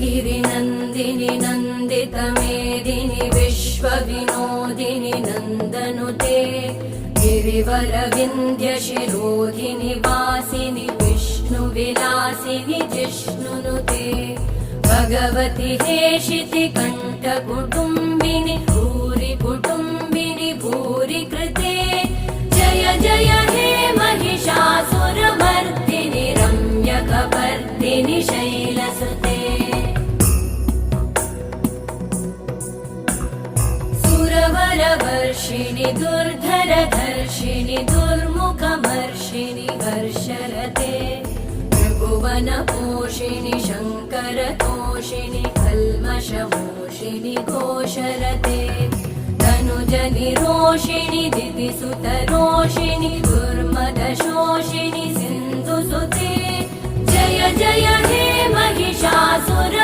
गिरिनन्दिनि नन्दितमेदिनि विश्वविनोदिनि नन्दनुते गिरिवरविन्ध्यशिरोधिनि वासिनि विष्णुविलासिनि जिष्णुनुते भगवति हेशिति कण्ठकुटुम्बिनि भूरि कुटुम्बिनि भूरि कृते जय जय हे महिषासुरमर्दिनि रम्यकपर्दिनि शैलसुते सुरवरवर्षिणि दुर्धरधर्षिणि दुर्मुखमर्षिणि हर्षरते त्रिभुवनपोषिणि शङ्करतोषिणि कल्मषमोषिणि घोषरते तनुजनिरोषिणि दितिसुतरोषिणि दुर्मदशोषिणि सिन्धुसुते जय जय हे महिषासुर